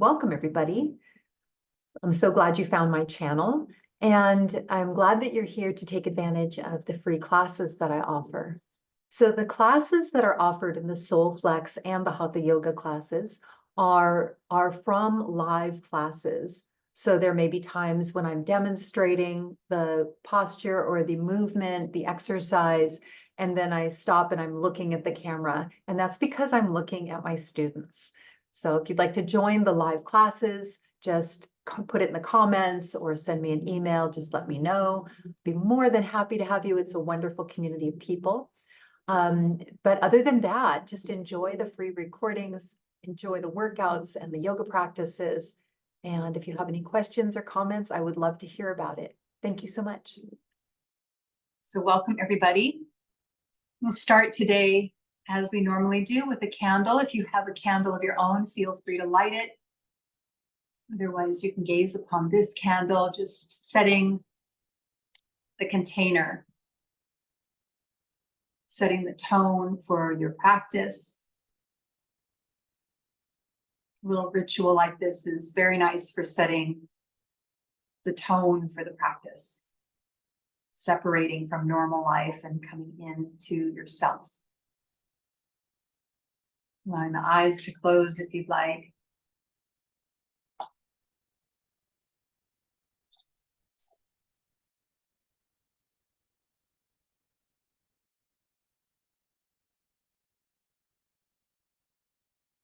welcome everybody. I'm so glad you found my channel, and I'm glad that you're here to take advantage of the free classes that I offer. So the classes that are offered in the Soul Flex and the Hatha Yoga classes are from live classes. So there may be times when I'm demonstrating the posture or the movement, the exercise, and then I stop and I'm looking at the camera, and that's because I'm looking at my students. So if you'd like to join the live classes, just put it in the comments or send me an email, just let me know. Be more than happy to have you. It's a wonderful community of people. But other than that, just enjoy the free recordings, enjoy the workouts and the yoga practices. And if you have any questions or comments, I would love to hear about it. Thank you so much. So welcome everybody. We'll start today as we normally do with a candle. If you have a candle of your own, feel free to light it. Otherwise, you can gaze upon this candle, just setting the container, setting the tone for your practice. A little ritual like this is very nice for setting the tone for the practice, separating from normal life and coming into yourself. Allowing the eyes to close if you'd like.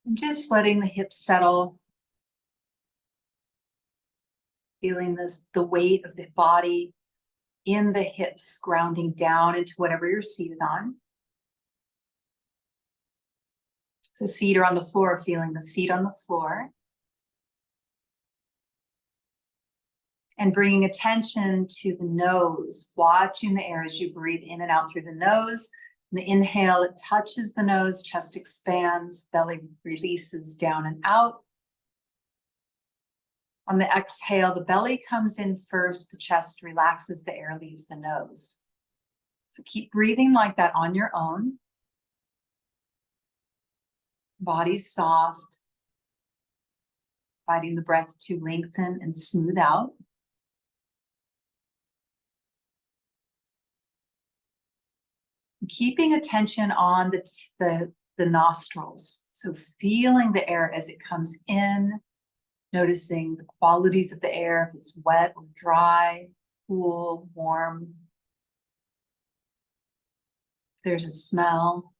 And just letting the hips settle. Feeling the weight of the body in the hips, grounding down into whatever you're seated on. If the feet are on the floor, feeling the feet on the floor. And bringing attention to the nose, watching the air as you breathe in and out through the nose. On the inhale, it touches the nose, chest expands, belly releases down and out. On the exhale, the belly comes in first, the chest relaxes, the air leaves the nose. So keep breathing like that on your own. Body soft, inviting the breath to lengthen and smooth out. Keeping attention on the nostrils. So feeling the air as it comes in, noticing the qualities of the air, if it's wet or dry, cool, warm. If there's a smell.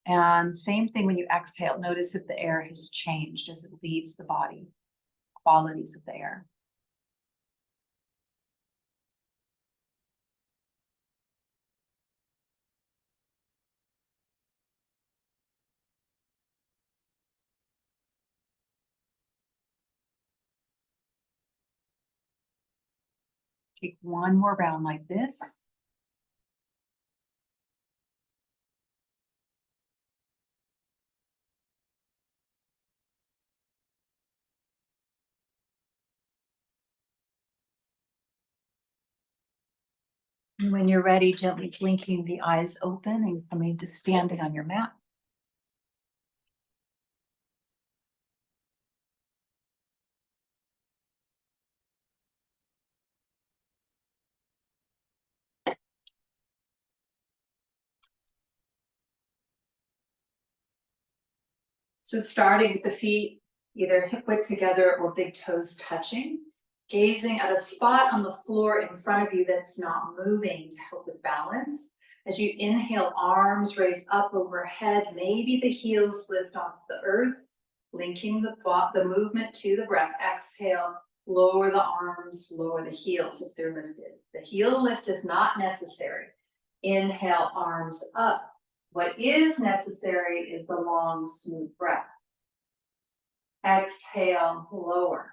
And same thing when you exhale, notice if the air has changed as it leaves the body, qualities of the air. Take one more round like this. And when you're ready, gently blinking the eyes open and coming to standing on your mat. So starting with the feet, either hip width together or big toes touching, gazing at a spot on the floor in front of you that's not moving to help with balance. As you inhale, arms raise up overhead, maybe the heels lift off the earth, linking the movement to the breath. Exhale, lower the arms, lower the heels if they're lifted. The heel lift is not necessary. Inhale, arms up. What is necessary is the long, smooth breath. Exhale, lower.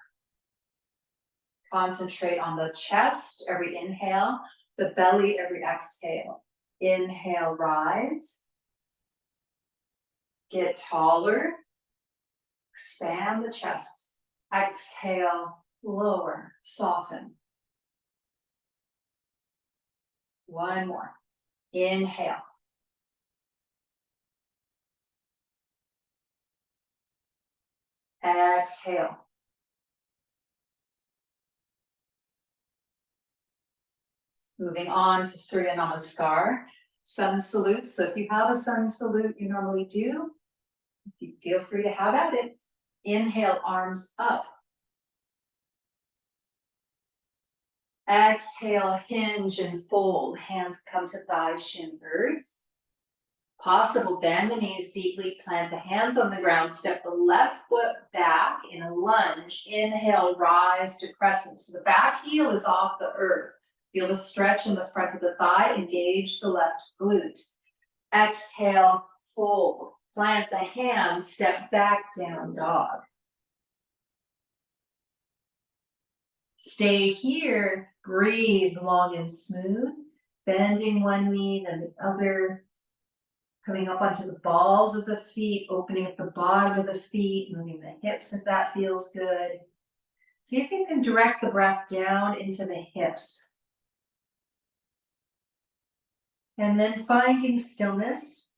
Concentrate on the chest, every inhale, the belly, every exhale. Inhale, rise. Get taller. Expand the chest. Exhale, lower, soften. One more. Inhale. Exhale. Moving on to Surya Namaskar, sun salute. So if you have a sun salute, you normally do, you feel free to have at it. Inhale, arms up. Exhale, hinge and fold. Hands come to thighs, shin, earth. Possible, bend the knees deeply, plant the hands on the ground, step the left foot back in a lunge. Inhale, rise to crescent. So the back heel is off the earth. Feel the stretch in the front of the thigh, engage the left glute. Exhale, fold. Plant the hands, step back, down dog. Stay here, breathe long and smooth, bending one knee, then the other. Coming up onto the balls of the feet, opening up the bottom of the feet, moving the hips if that feels good. See if you can direct the breath down into the hips. And then finding stillness.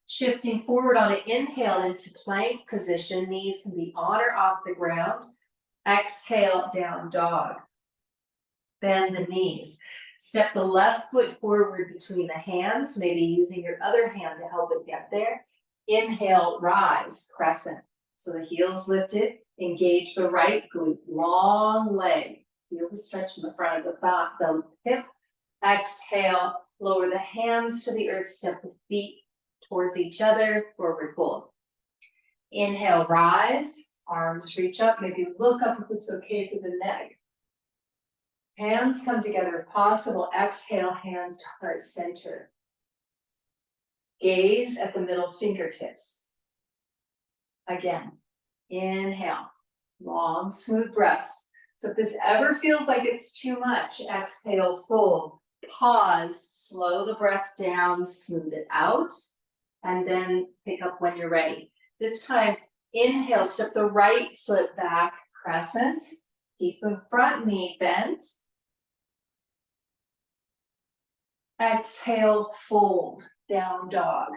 Shifting forward on an inhale into plank position. Knees can be on or off the ground. Exhale, down dog. Bend the knees. Step the left foot forward between the hands, maybe using your other hand to help it get there. Inhale, rise, crescent. So the heels lifted, engage the right glute, long leg. Feel the stretch in the front of the back, the hip. Exhale, lower the hands to the earth, step the feet towards each other, forward fold. Inhale, rise, arms reach up, maybe look up if it's okay for the neck. Hands come together if possible. Exhale, hands to heart center. Gaze at the middle fingertips. Again, inhale, long, smooth breaths. So if this ever feels like it's too much, exhale, fold, pause, slow the breath down, smooth it out, and then pick up when you're ready. This time, inhale, step the right foot back, crescent. Keep the front knee bent. Exhale, fold, down dog.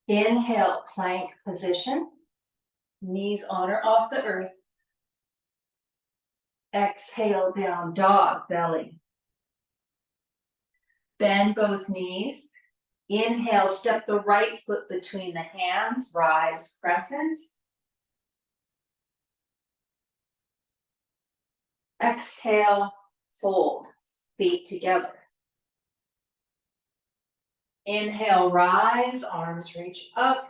Inhale, plank position. Knees on or off the earth. Exhale, down dog, belly. Bend both knees. Inhale, step the right foot between the hands, rise, crescent. Exhale, fold, feet together. Inhale, rise, arms reach up.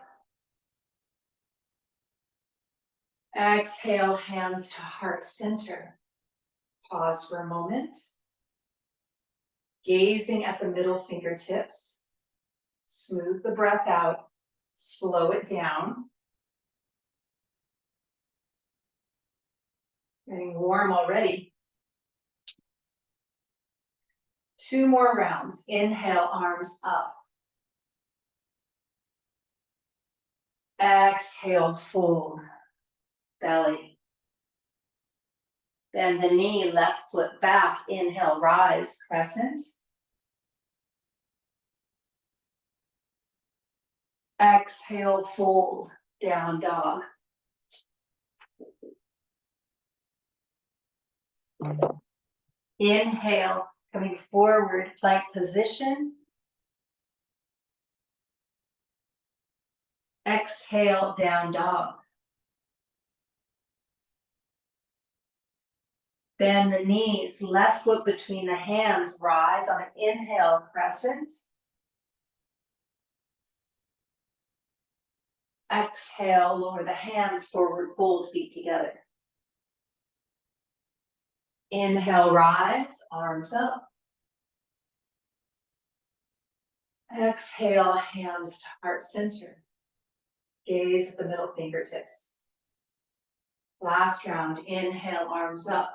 Exhale, hands to heart center. Pause for a moment. Gazing at the middle fingertips. Smooth the breath out. Slow it down. Getting warm already. 2 more rounds. Inhale, arms up. Exhale, fold, belly. Bend the knee, left foot back. Inhale, rise, crescent. Exhale, fold, down dog. Inhale, coming forward, plank position. Exhale, down dog. Bend the knees, left foot between the hands, rise on an inhale, crescent. Exhale, lower the hands forward, fold feet together. Inhale, rise, arms up. Exhale, hands to heart center. Gaze at the middle fingertips. Last round, inhale, arms up.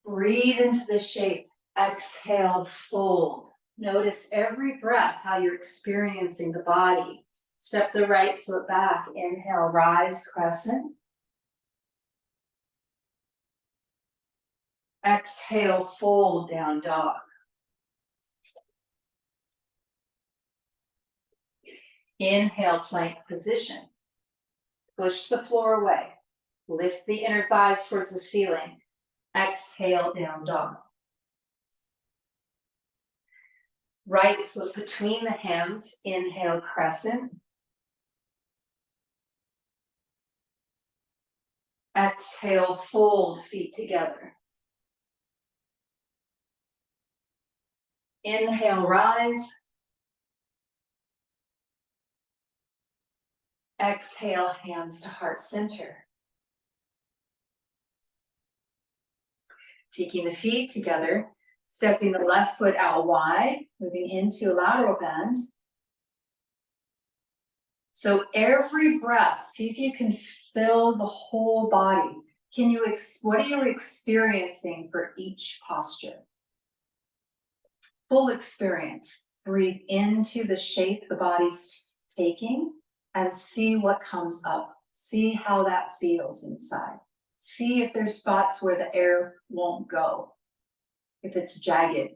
Breathe into the shape. Exhale, fold. Notice every breath, how you're experiencing the body. Step the right foot back. Inhale, rise, crescent. Exhale, fold, down dog. Inhale, plank position. Push the floor away. Lift the inner thighs towards the ceiling. Exhale, down dog. Right foot between the hands. Inhale, crescent. Exhale, fold feet together. Inhale, rise. Exhale, hands to heart center. Taking the feet together, stepping the left foot out wide, moving into a lateral bend. So every breath, see if you can fill the whole body. What are you experiencing for each posture? Full experience. Breathe into the shape the body's taking and see what comes up. See how that feels inside. See if there's spots where the air won't go. If it's jagged,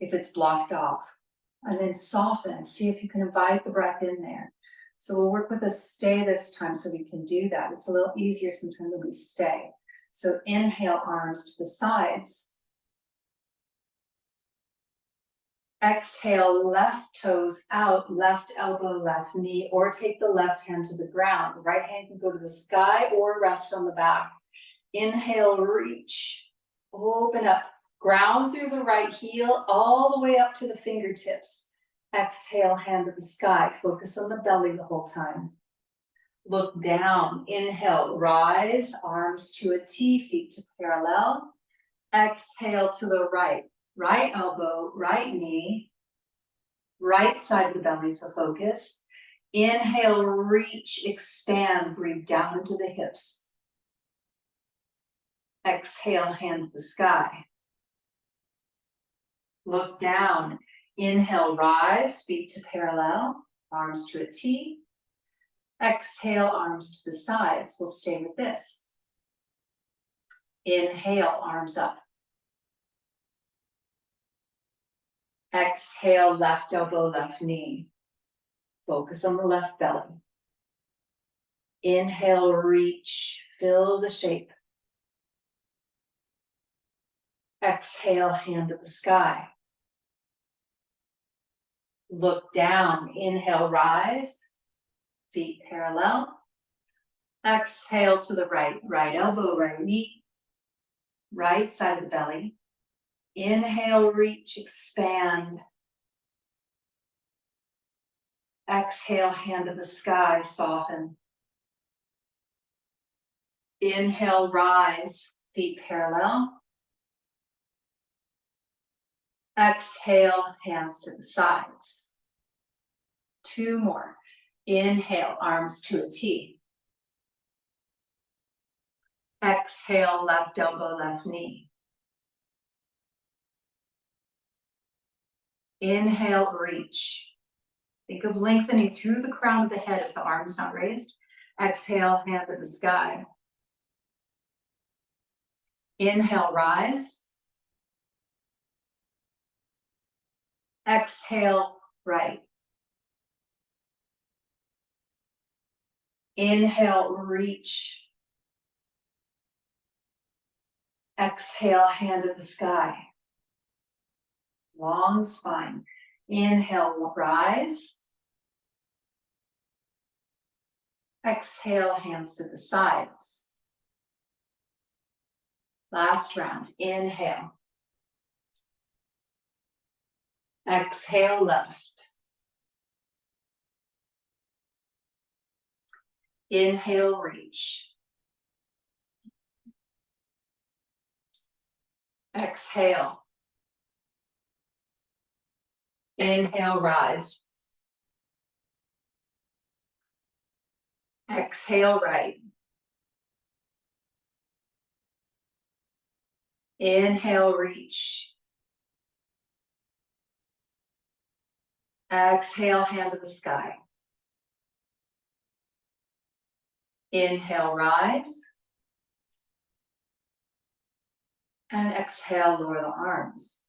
if it's blocked off. And then soften. See if you can invite the breath in there. So we'll work with a stay this time so we can do that. It's a little easier sometimes when we stay. So inhale, arms to the sides. Exhale, left toes out, left elbow, left knee, or take the left hand to the ground. The right hand can go to the sky or rest on the back. Inhale, reach, open up, ground through the right heel all the way up to the fingertips. Exhale, hand to the sky. Focus on the belly the whole time. Look down. Inhale, rise, arms to a T, feet to parallel. Exhale to the right. Right elbow, right knee, right side of the belly, so focus. Inhale, reach, expand, breathe down into the hips. Exhale, hand to the sky. Look down. Inhale, rise, feet to parallel, arms to a T. Exhale, arms to the sides. We'll stay with this. Inhale, arms up. Exhale, left elbow, left knee. Focus on the left belly. Inhale, reach, fill the shape. Exhale, hand to the sky. Look down. Inhale, rise. Feet parallel. Exhale to the right. Right elbow, right knee. Right side of the belly. Inhale, reach, expand. Exhale, hand to the sky, soften. Inhale, rise, feet parallel. Exhale, hands to the sides. Two more. Inhale, arms to a T. Exhale, left elbow, left knee. Inhale, reach. Think of lengthening through the crown of the head if the arm's not raised. Exhale, hand to the sky. Inhale, rise. Exhale, right. Inhale, reach. Exhale, hand to the sky. Long spine. Inhale, rise. Exhale, hands to the sides. Last round. Inhale. Exhale, left. Inhale, reach. Exhale. Inhale, rise. Exhale, right. Inhale, reach. Exhale, hand to the sky. Inhale, rise. And exhale, lower the arms.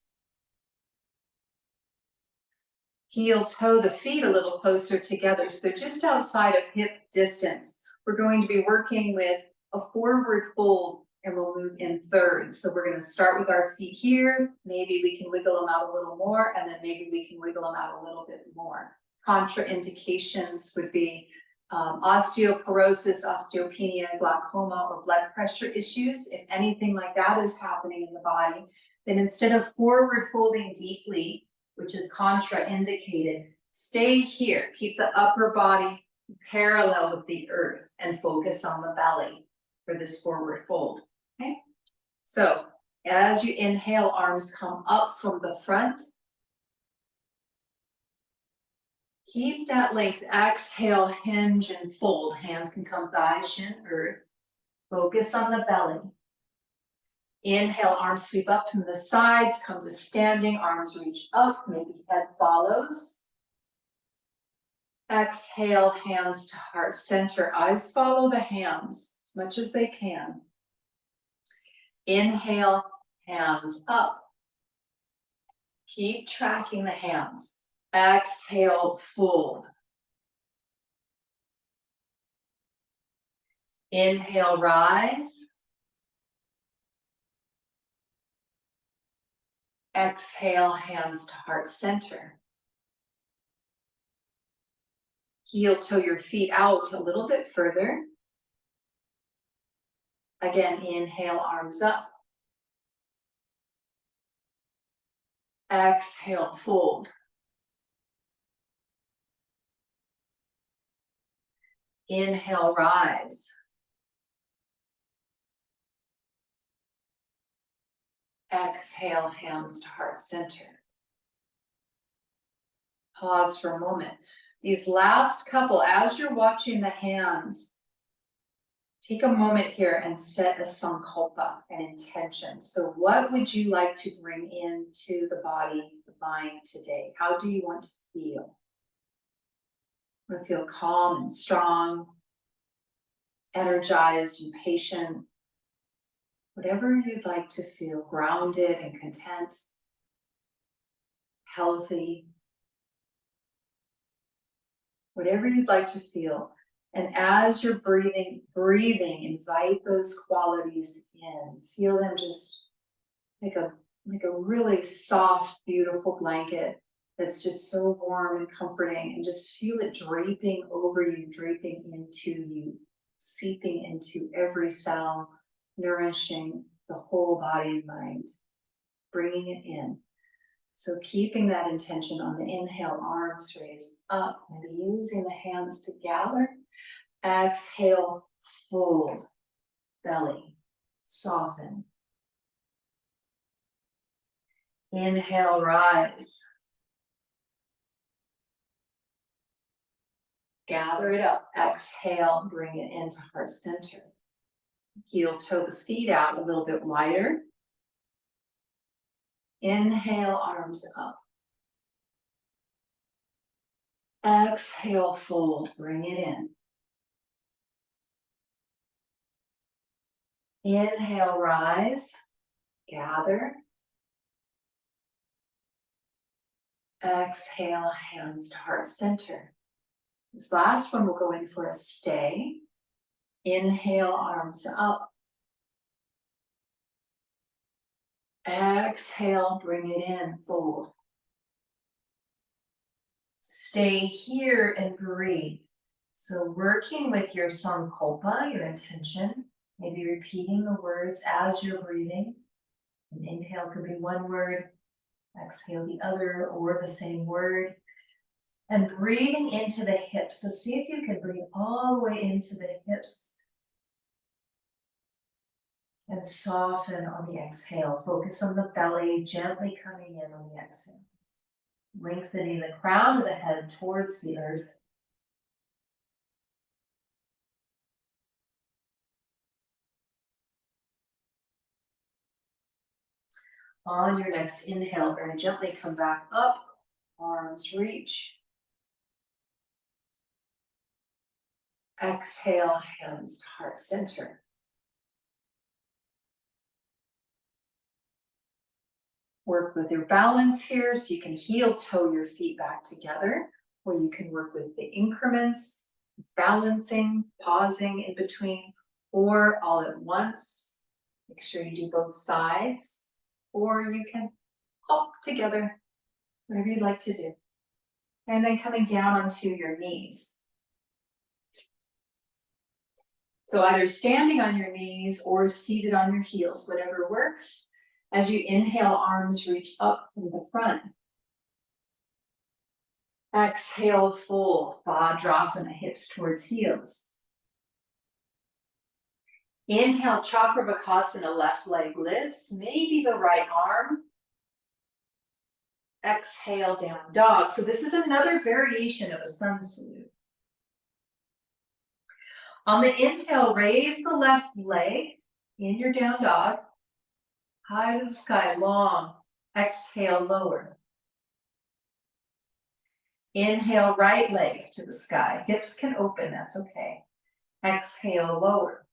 Heel toe the feet a little closer together, so they're just outside of hip distance. We're going to be working with a forward fold, and we'll move in thirds. So we're going to start with our feet here. Maybe we can wiggle them out a little more, and then maybe we can wiggle them out a little bit more. Contraindications would be osteoporosis, osteopenia, glaucoma, or blood pressure issues. If anything like that is happening in the body, then instead of forward folding deeply, which is contraindicated, stay here. Keep the upper body parallel with the earth and focus on the belly for this forward fold. Okay, so as you inhale, arms come up from the front. Keep that length. Exhale, hinge and fold. Hands can come thigh, shin, earth. Focus on the belly. Inhale, arms sweep up from the sides, come to standing, arms reach up, maybe head follows. Exhale, hands to heart center. Eyes follow the hands as much as they can. Inhale, hands up. Keep tracking the hands. Exhale, fold. Inhale, rise. Exhale, hands to heart center. Heel toe your feet out a little bit further. Again, inhale, arms up. Exhale, fold. Inhale, rise. Exhale, hands to heart center. Pause for a moment. These last couple, as you're watching the hands, take a moment here and set a sankalpa, an intention. So what would you like to bring into the body, the mind today? How do you want to feel? You want to feel calm and strong, energized and patient. Whatever you'd like to feel, grounded and content, healthy. Whatever you'd like to feel. And as you're breathing, invite those qualities in. Feel them just like a really soft, beautiful blanket that's just so warm and comforting, and just feel it draping over you, draping into you, seeping into every cell, nourishing the whole body and mind, bringing it in. So keeping that intention on the inhale, arms raised up, and using the hands to gather. Exhale, fold, belly, soften. Inhale, rise. Gather it up. Exhale, bring it into heart center. Heel toe the feet out a little bit wider. Inhale, arms up. Exhale, fold, bring it in. Inhale, rise, gather. Exhale, hands to heart center. This last one will go in for a stay. Inhale, arms up. Exhale, bring it in, fold. Stay here and breathe. So working with your sankalpa, your intention, maybe repeating the words as you're breathing. An inhale could be one word, exhale the other, or the same word. And breathing into the hips. So see if you can breathe all the way into the hips. And soften on the exhale. Focus on the belly, gently coming in on the exhale. Lengthening the crown of the head towards the earth. On your next inhale, very gently come back up. Arms reach. Exhale, hands to heart center. work with your balance here, so you can heel toe your feet back together, or you can work with the increments, balancing, pausing in between, or all at once. Make sure you do both sides, or you can hop together, whatever you'd like to do. And then coming down onto your knees. So either standing on your knees or seated on your heels, whatever works. As you inhale, arms reach up from the front. Exhale, fold, Vajrasana, hips towards heels. Inhale, Chakravarkasana, left leg lifts, maybe the right arm. Exhale, down dog. So this is another variation of a sun salute. On the inhale, raise the left leg in your down dog. High to the sky, long. Exhale, lower. Inhale, right leg to the sky. Hips can open, that's okay. Exhale, lower.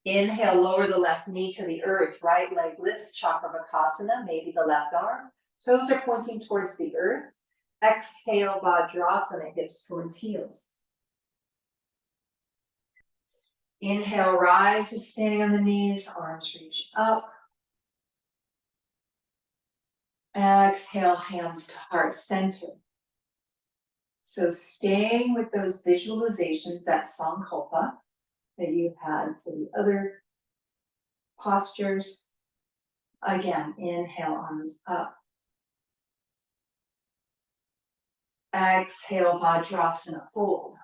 Inhale, lower the left knee to the earth. Right leg lifts, Chakravarkasana, maybe the left arm. Toes are pointing towards the earth. Exhale, Vajrasana, hips towards heels. Inhale, rise, just standing on the knees, arms reach up. Exhale, hands to heart center. So staying with those visualizations, that sankalpa that you've had for the other postures. Again, inhale, arms up. Exhale, Vajrasana, fold.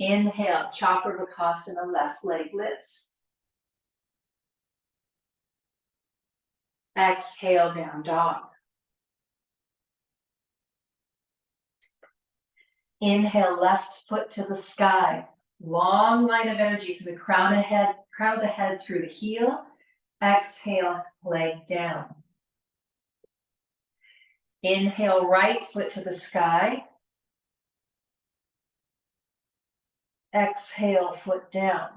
Inhale, Chakravarkasana, left leg lifts. Exhale, down dog. Inhale, left foot to the sky. Long line of energy from the crown of the head through the heel. Exhale, leg down. Inhale, right foot to the sky. Exhale, foot down.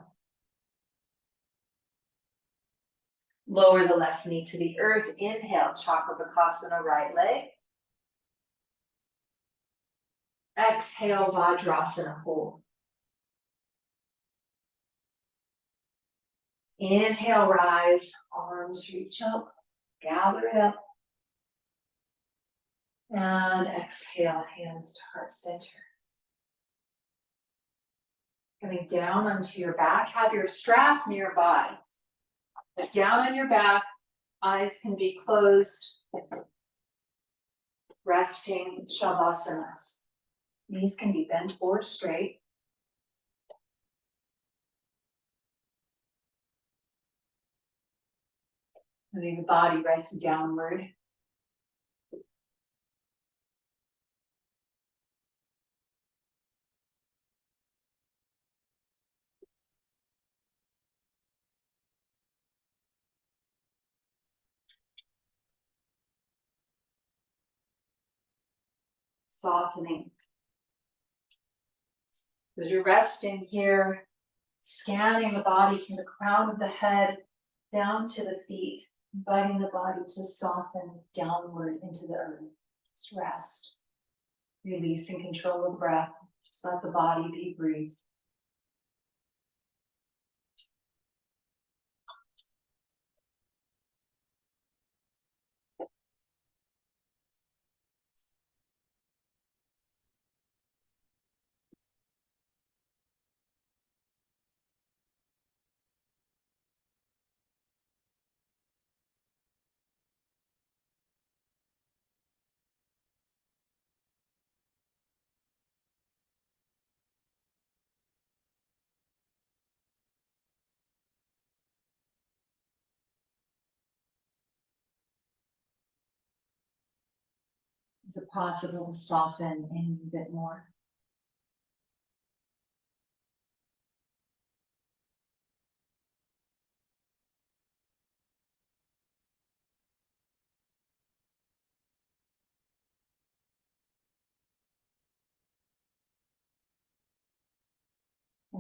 Lower the left knee to the earth. Inhale, Chakravarkasana, right leg. Exhale, Vajrasana, fold. Inhale, rise, arms reach up, gather it up. And exhale, hands to heart center. Coming down onto your back, have your strap nearby. Down on your back, eyes can be closed. Resting, Shavasana. Knees can be bent or straight. Moving the body rising downward. Softening. As you're resting here, scanning the body from the crown of the head down to the feet, inviting the body to soften downward into the earth. Just rest. Releasing control of the breath. Just let the body be breathed. Is it possible to soften in a bit more?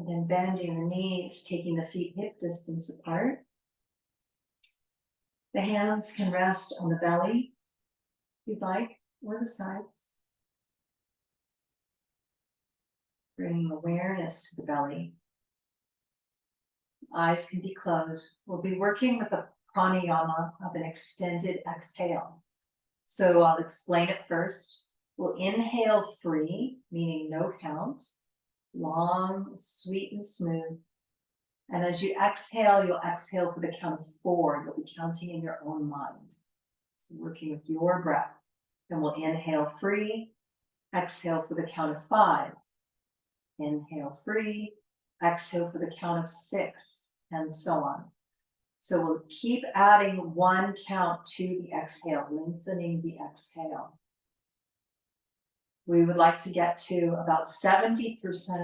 And then bending the knees, taking the feet hip distance apart. The hands can rest on the belly, if you'd like, or the sides. Bringing awareness to the belly. Eyes can be closed. We'll be working with a pranayama of an extended exhale. So I'll explain it first. We'll inhale free, meaning no count, long, sweet, and smooth. And as you exhale, you'll exhale for the count of 4. You'll be counting in your own mind. So working with your breath. Then we'll inhale free, exhale for the count of 5. Inhale free, exhale for the count of 6, and so on. So we'll keep adding 1 count to the exhale, lengthening the exhale. We would like to get to about 70%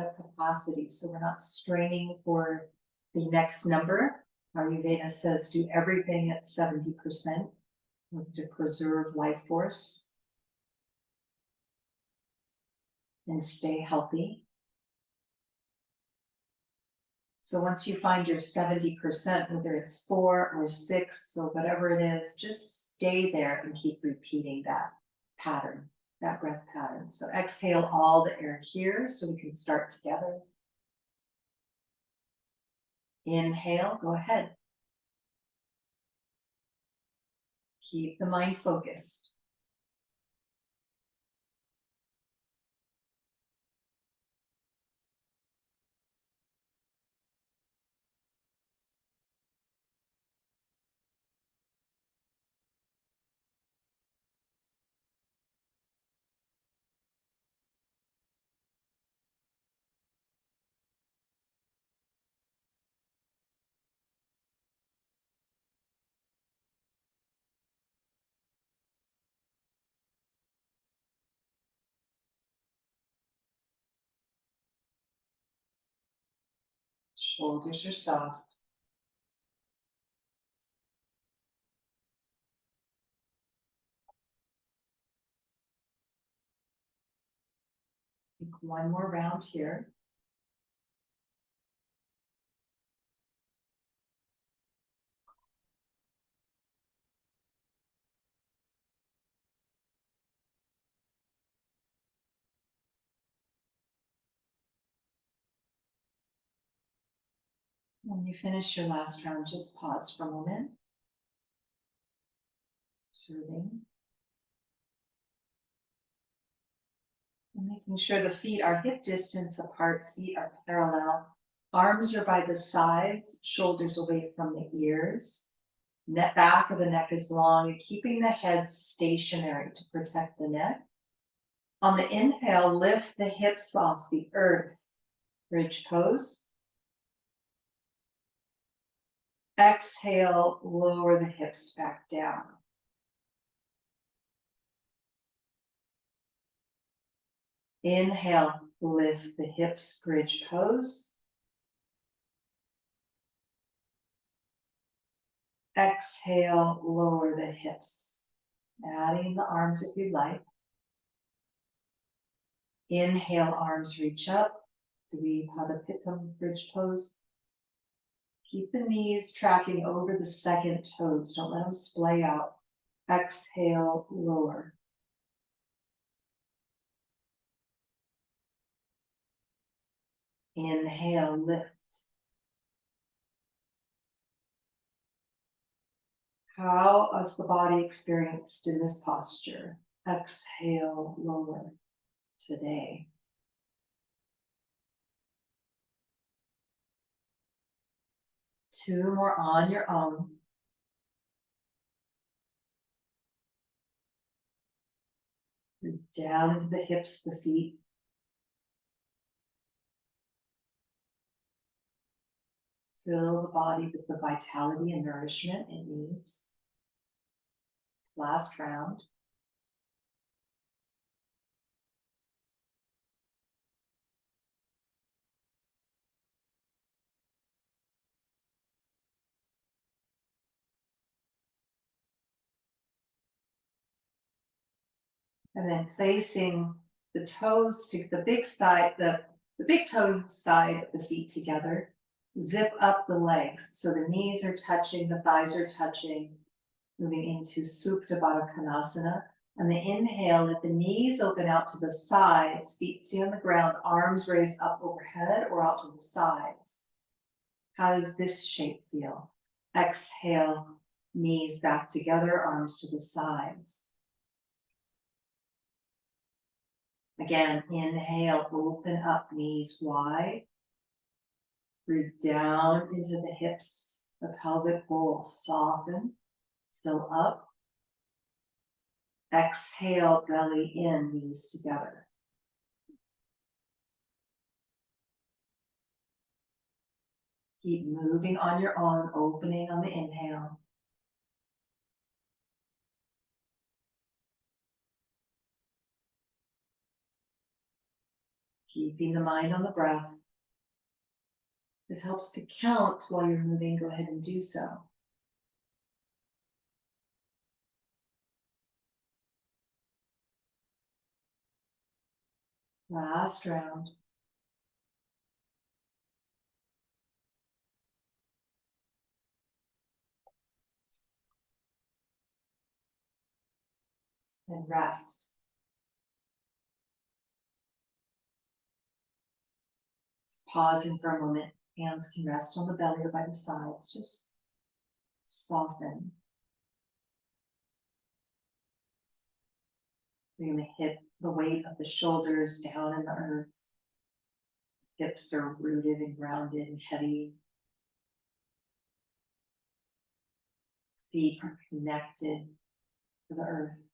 of capacity, so we're not straining for the next number. Ayurveda says do everything at 70% to preserve life force and stay healthy. So once you find your 70%, whether it's 4 or 6 or whatever it is, just stay there and keep repeating that pattern, that breath pattern. So exhale all the air here so we can start together. Inhale, go ahead. Keep the mind focused. Shoulders are soft. Take one more round here. When you finish your last round, just pause for a moment. Observing. And making sure the feet are hip distance apart, feet are parallel. Arms are by the sides, shoulders away from the ears. Back of the neck is long, and keeping the head stationary to protect the neck. On the inhale, lift the hips off the earth. Bridge pose. Exhale, lower the hips back down. Inhale, lift the hips, bridge pose. Exhale, lower the hips. Adding the arms if you'd like. Inhale, arms reach up. Hatha bridge pose. Keep the knees tracking over the second toes. Don't let them splay out. Exhale, lower. Inhale, lift. How is the body experienced in this posture? Exhale, lower today. Two more on your own. Down into the hips, the feet. Fill the body with the vitality and nourishment it needs. Last round. And then placing the toes to the big side, the the big toe side of the feet together. Zip up the legs, so the knees are touching, the thighs are touching. Moving into Supta Baddha Konasana. On the inhale, let the knees open out to the sides, feet stay on the ground, arms raised up overhead or out to the sides. How does this shape feel? Exhale, knees back together, arms to the sides. Again, inhale, open up, knees wide. Breathe down into the hips, the pelvic bowl, soften, fill up. Exhale, belly in, knees together. Keep moving on your own, opening on the inhale. Keeping the mind on the breath. If it helps to count while you're moving, go ahead and do so. Last round. And rest. Just pausing for a moment. Hands can rest on the belly or by the sides. Just soften. Bring the weight of the shoulders down in the earth. Hips are rooted and grounded and heavy. Feet are connected to the earth.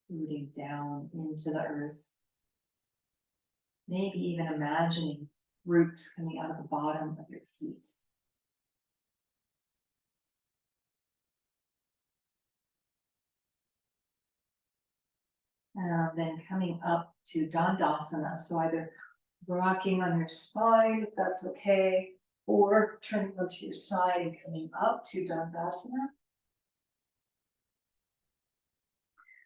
Rooting down into the earth. Maybe even imagining roots coming out of the bottom of your feet. And then coming up to Dandasana, so either rocking on your spine, if that's okay, or turning onto your side and coming up to Dandasana.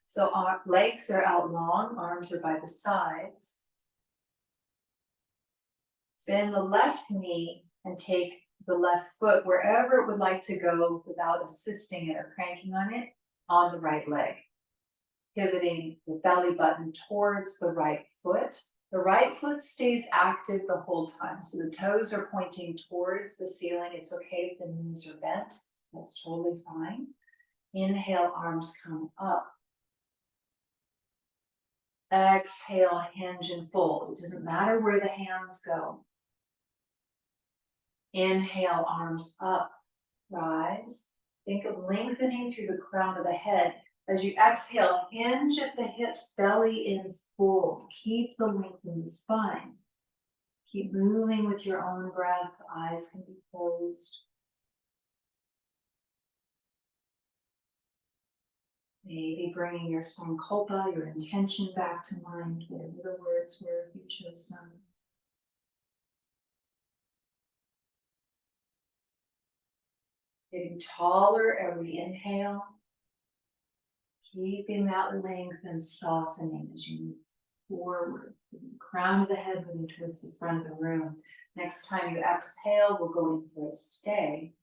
So our legs are out long, arms are by the sides. Bend the left knee and take the left foot wherever it would like to go without assisting it or cranking on it, on the right leg. Pivoting the belly button towards the right foot. The right foot stays active the whole time. So the toes are pointing towards the ceiling. It's okay if the knees are bent. That's totally fine. Inhale, arms come up. Exhale, hinge and fold. It doesn't matter where the hands go. Inhale, arms up, rise. Think of lengthening through the crown of the head. As you exhale, hinge at the hips, belly in, fold. Keep the length in the spine. Keep moving with your own breath. Eyes can be closed. Maybe bringing your sankalpa, your intention back to mind, whatever the words were if you chose some. Getting taller every inhale. Keeping that length and softening as you move forward. The crown of the head moving towards the front of the room. Next time you exhale, we'll go in for a stay.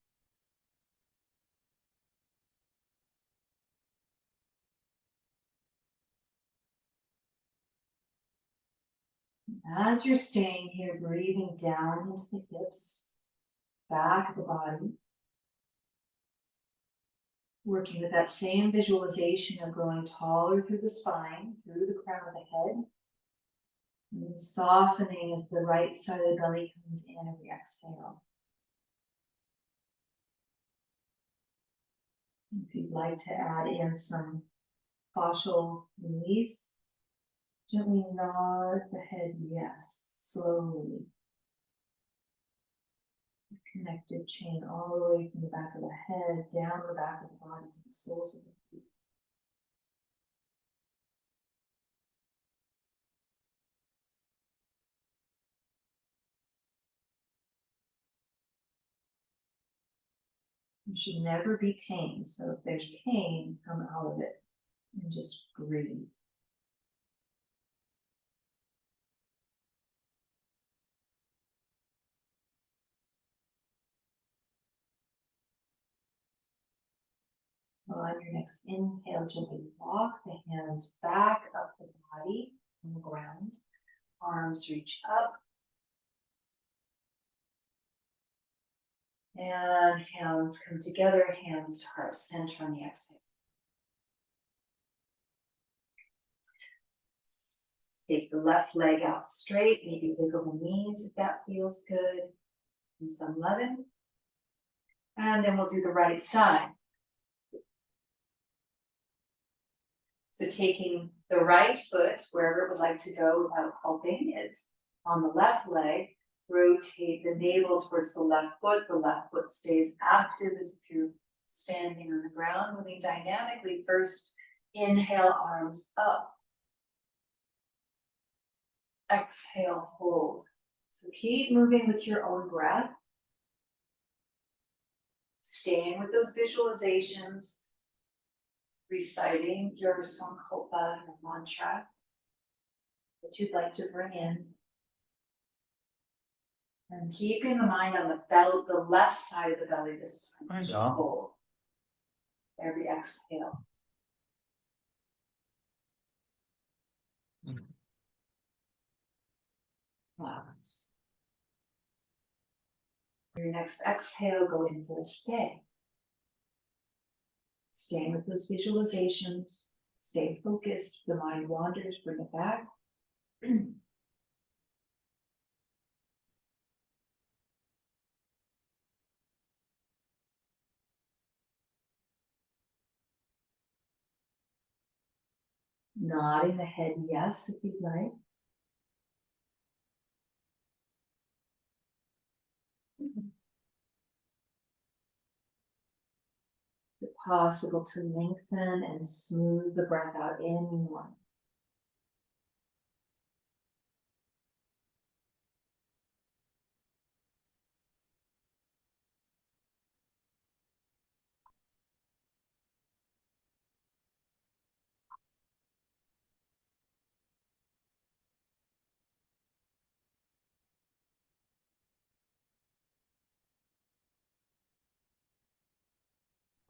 As you're staying here, breathing down into the hips, back of the body. Working with that same visualization of growing taller through the spine, through the crown of the head. And then softening as the right side of the belly comes in every exhale. If you'd like to add in some fascial release, gently nod the head yes, slowly. Connected chain all the way from the back of the head, down the back of the body to the soles of the feet. There should never be pain, so if there's pain, come out of it and just breathe. On your next inhale, gently walk the hands back up the body on the ground. Arms reach up. And hands come together, hands to heart center on the exhale. Take the left leg out straight, maybe wiggle the knees if that feels good. And some loving. And then we'll do the right side. So taking the right foot wherever it would like to go without helping it. On the left leg, rotate the navel towards the left foot stays active as if you're standing on the ground, moving dynamically. First, inhale, arms up. Exhale, fold. So keep moving with your own breath. Staying with those visualizations, reciting your sankalpa, your mantra that you'd like to bring in. And keeping the mind on the left side of the belly this time. Fold. Every exhale. Balance. Your next exhale, go in for a stay. Staying with those visualizations. Stay focused. If the mind wanders, bring it back. Nodding the head yes if you'd like. If possible to lengthen and smooth the breath out in one.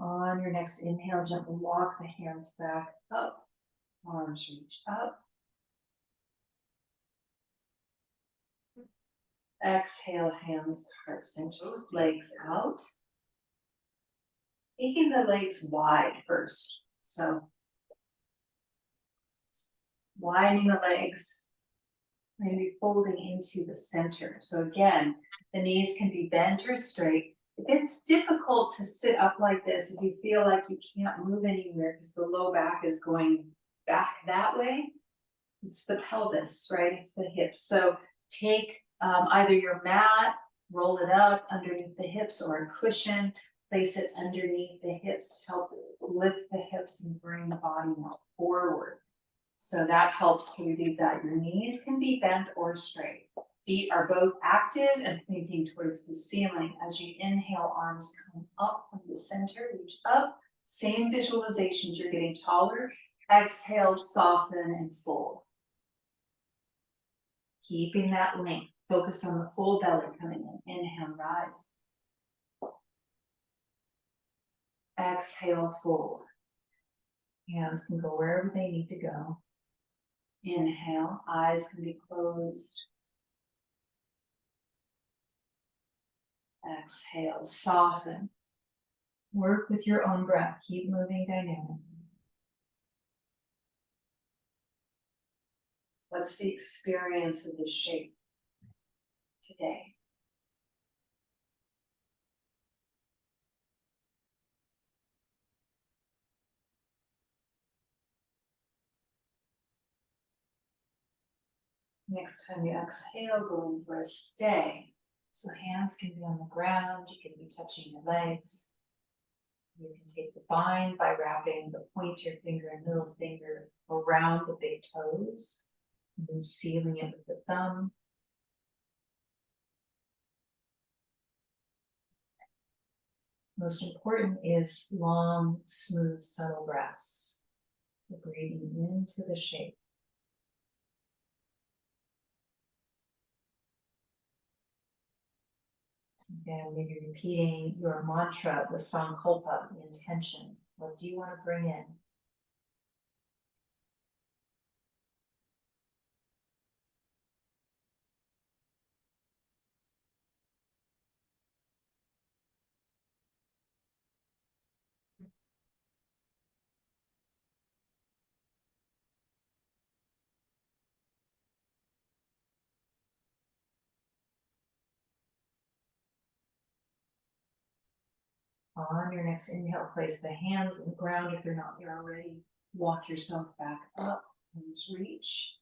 On your next inhale, gently walk the hands back up. Arms reach up. Exhale, hands to heart center, legs out. Taking the legs wide first. So widening the legs, maybe folding into the center. So again, the knees can be bent or straight. If it's difficult to sit up like this, if you feel like you can't move anywhere because the low back is going back that way, it's the pelvis, right? It's the hips. So take either your mat, roll it up underneath the hips, or a cushion, place it underneath the hips to help lift the hips and bring the body more forward. So that helps to relieve that. Your knees can be bent or straight. Feet are both active and pointing towards the ceiling. As you inhale, arms come up from the center, reach up. Same visualizations, you're getting taller. Exhale, soften and fold. Keeping that length. Focus on the full belly coming in. Inhale, rise. Exhale, fold. Hands can go wherever they need to go. Inhale, eyes can be closed. Exhale, soften. Work with your own breath. Keep moving dynamically. What's the experience of this shape today? Next time you exhale, go in for a stay. So hands can be on the ground, you can be touching your legs. You can take the bind by wrapping the pointer finger and middle finger around the big toes, and then sealing it with the thumb. Most important is long, smooth, subtle breaths. So breathing into the shape. Again, maybe repeating your mantra, the sankalpa, the intention. What do you want to bring in? On your next inhale, place the hands on the ground if they're not there already. Walk yourself back up and just reach.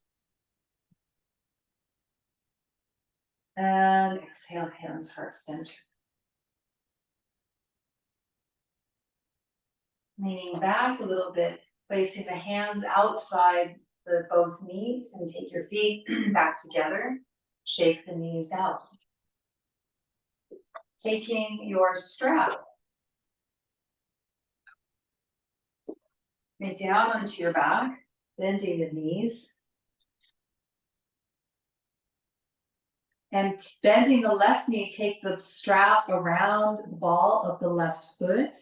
And exhale, hands, heart center. Leaning back a little bit, placing the hands outside the both knees and take your feet back together. Shake the knees out. Taking your strap down onto your back, bending the knees. And bending the left knee, take the strap around the ball of the left foot.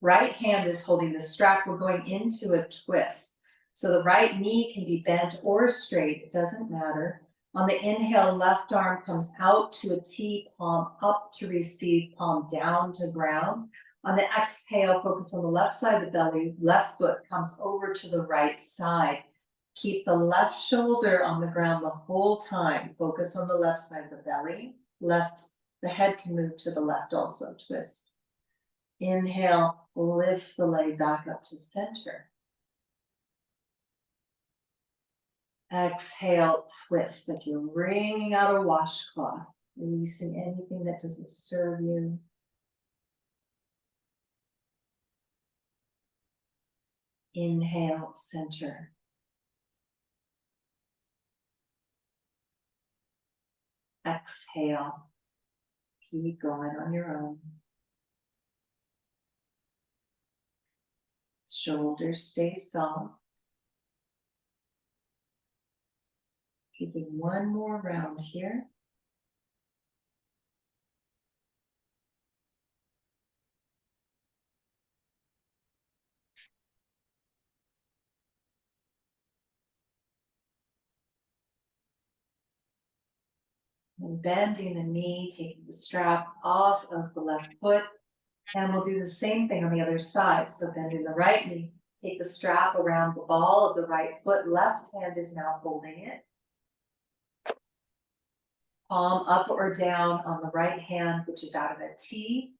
Right hand is holding the strap. We're going into a twist. So the right knee can be bent or straight, it doesn't matter. On the inhale, left arm comes out to a T, palm up to receive, palm down to ground. On the exhale, focus on the left side of the belly, left foot comes over to the right side. Keep the left shoulder on the ground the whole time. Focus on the left side of the belly. The head can move to the left also, twist. Inhale, lift the leg back up to center. Exhale, twist like you're wringing out a washcloth, releasing anything that doesn't serve you. Inhale, center. Exhale, keep going on your own. Shoulders stay soft. Taking one more round here. And bending the knee, taking the strap off of the left foot. And we'll do the same thing on the other side. So bending the right knee, take the strap around the ball of the right foot. Left hand is now holding it. Palm up or down on the right hand, which is out of a T.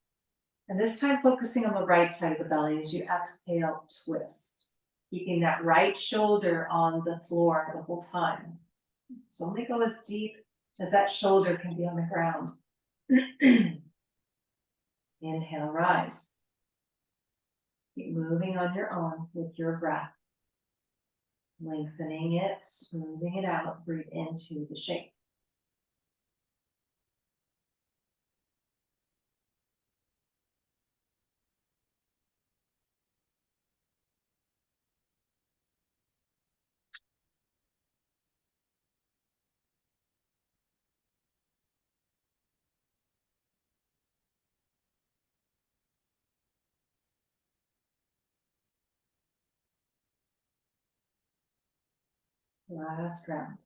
And this time focusing on the right side of the belly as you exhale, twist. Keeping that right shoulder on the floor the whole time. So only go as deep as that shoulder can be on the ground. Inhale, rise. Keep moving on your own with your breath. Lengthening it, smoothing it out, breathe into the shape. Last round.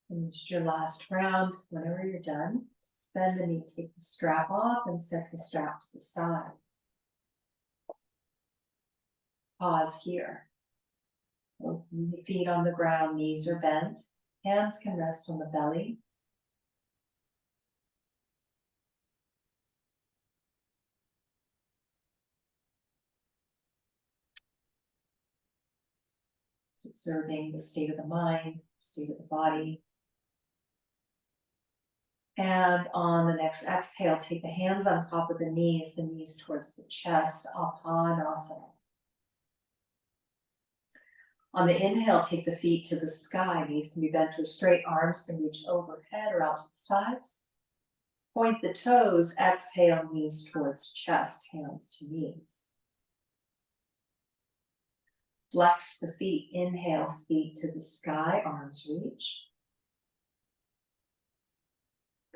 Finished your last round. Whenever you're done, just bend the knee, take the strap off and set the strap to the side. Pause here. Both feet on the ground, knees are bent. Hands can rest on the belly. Observing the state of the mind, state of the body. And on the next exhale, take the hands on top of the knees towards the chest, Apanasana. On the inhale, take the feet to the sky. Knees can be bent or straight, arms can reach overhead or out to the sides. Point the toes, exhale, knees towards chest, hands to knees. Flex the feet, inhale, feet to the sky, arms reach.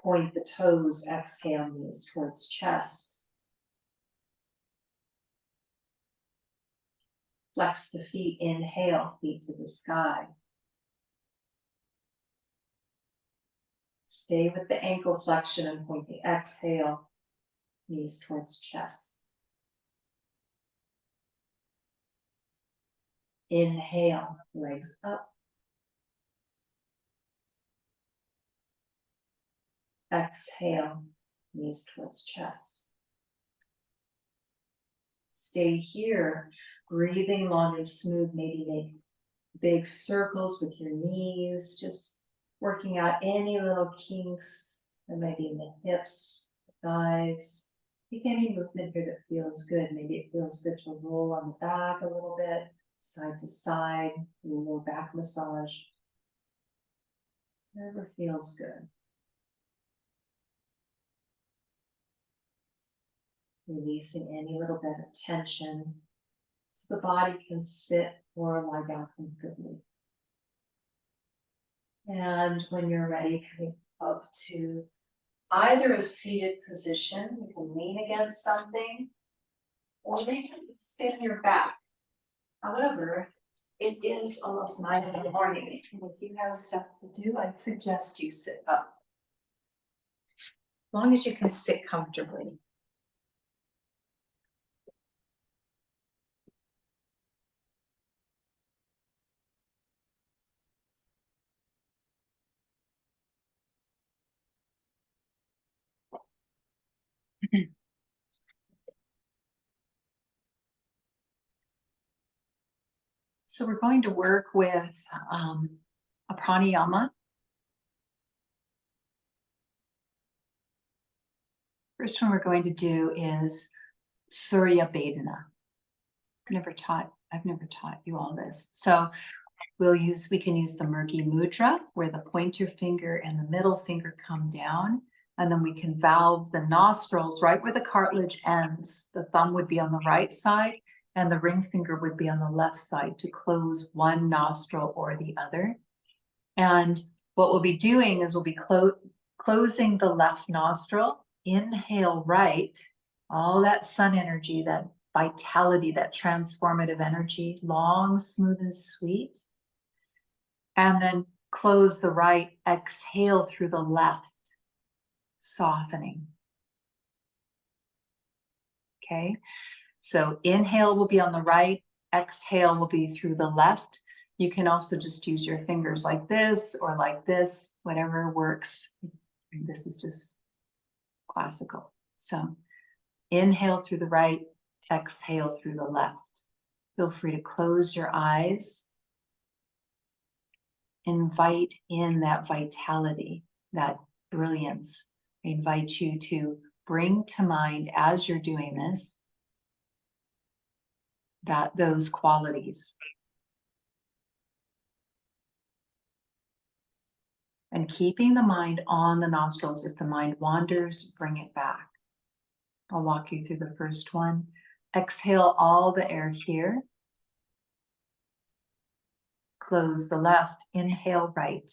Point the toes, exhale, knees towards chest. Flex the feet, inhale, feet to the sky. Stay with the ankle flexion and point the exhale, knees towards chest. Inhale, legs up. Exhale, knees towards chest. Stay here, breathing long and smooth. Maybe make big circles with your knees, just working out any little kinks that might be in the hips, thighs. Pick any movement here that feels good. Maybe it feels good to roll on the back a little bit, side to side, a little back massage. Whatever feels good. Releasing any little bit of tension so the body can sit or lie down comfortably. And when you're ready, coming up to either a seated position, you can lean against something, or maybe you can sit on your back. However, it is almost 9 in the morning, and if you have stuff to do, I'd suggest you sit up. As long as you can sit comfortably. So we're going to work with a pranayama. First one we're going to do is Surya Vedana. I've never taught you all this. So we can use the Murgi Mudra, where the pointer finger and the middle finger come down, and then we can valve the nostrils right where the cartilage ends. The thumb would be on the right side, and the ring finger would be on the left side to close one nostril or the other. And what we'll be doing is we'll be closing the left nostril, inhale right, all that sun energy, that vitality, that transformative energy, long, smooth, and sweet. And then close the right, exhale through the left, softening. Okay, so inhale will be on the right, exhale will be through the left. You can also just use your fingers like this or like this, whatever works. This is just classical. So inhale through the right, exhale through the left. Feel free to close your eyes. Invite in that vitality, that brilliance. I invite you to bring to mind as you're doing this, those qualities. And keeping the mind on the nostrils. If the mind wanders, bring it back. I'll walk you through the first one. Exhale all the air here. Close the left, inhale right.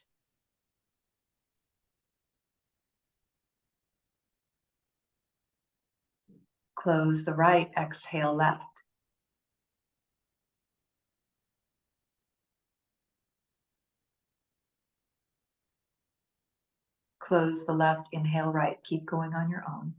Close the right, exhale left. Close the left, inhale right. Keep going on your own.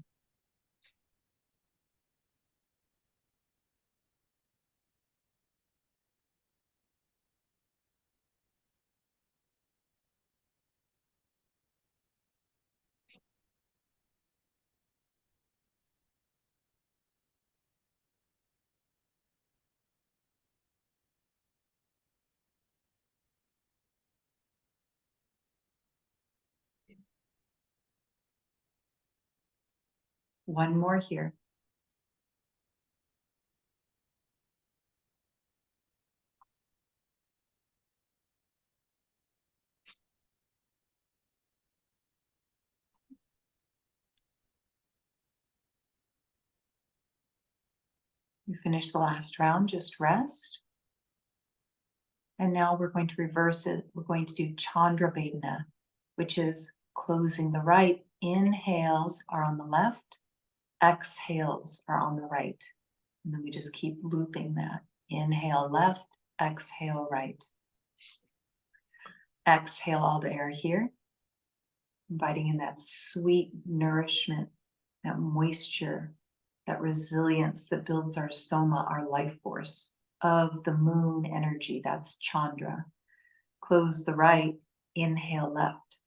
One more here. You finish the last round, just rest. And now we're going to reverse it. We're going to do Chandra Vedana, which is closing the right. Inhales are on the left, exhales are on the right. And then we just keep looping that. Inhale left, exhale right. Exhale all the air here, inviting in that sweet nourishment, that moisture, that resilience that builds our soma, our life force of the moon energy. That's Chandra. Close the right, inhale left.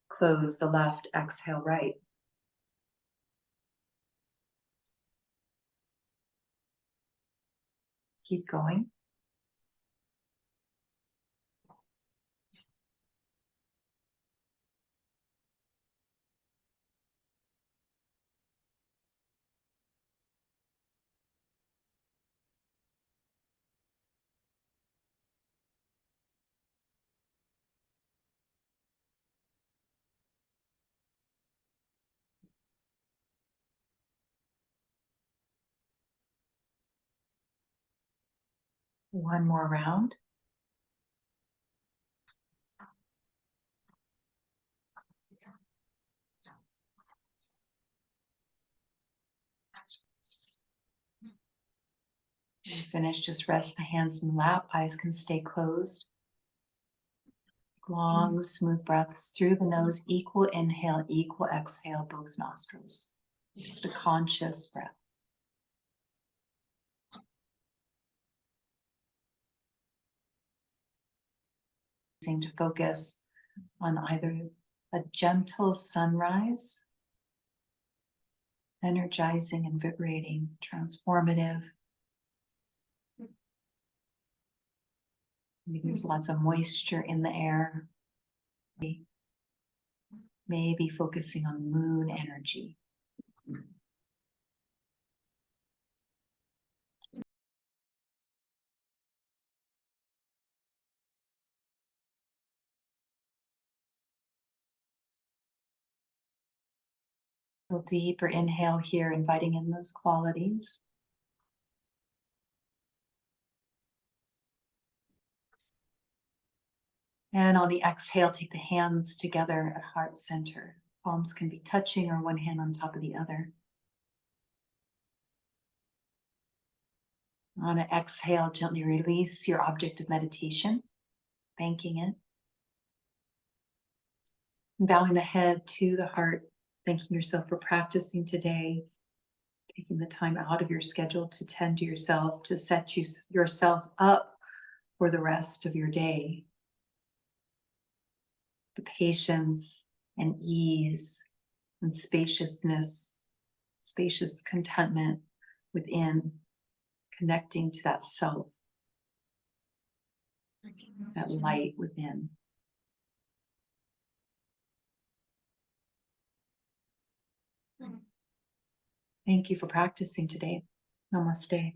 Close the left, exhale right. Keep going. One more round. When you finish, just rest the hands in the lap. Eyes can stay closed. Long, smooth breaths through the nose. Equal inhale, equal exhale, both nostrils. Just a conscious breath. Seem to focus on either a gentle sunrise, energizing, invigorating, transformative. Maybe there's lots of moisture in the air. Maybe focusing on moon energy. A little deeper inhale here, inviting in those qualities. And on the exhale, take the hands together at heart center. Palms can be touching or one hand on top of the other. On an exhale, gently release your object of meditation, thanking it. And bowing the head to the heart, thanking yourself for practicing today, taking the time out of your schedule to tend to yourself, to set yourself up for the rest of your day. The patience and ease and spaciousness, spacious contentment within, connecting to that self, that light within. Thank you for practicing today. Namaste.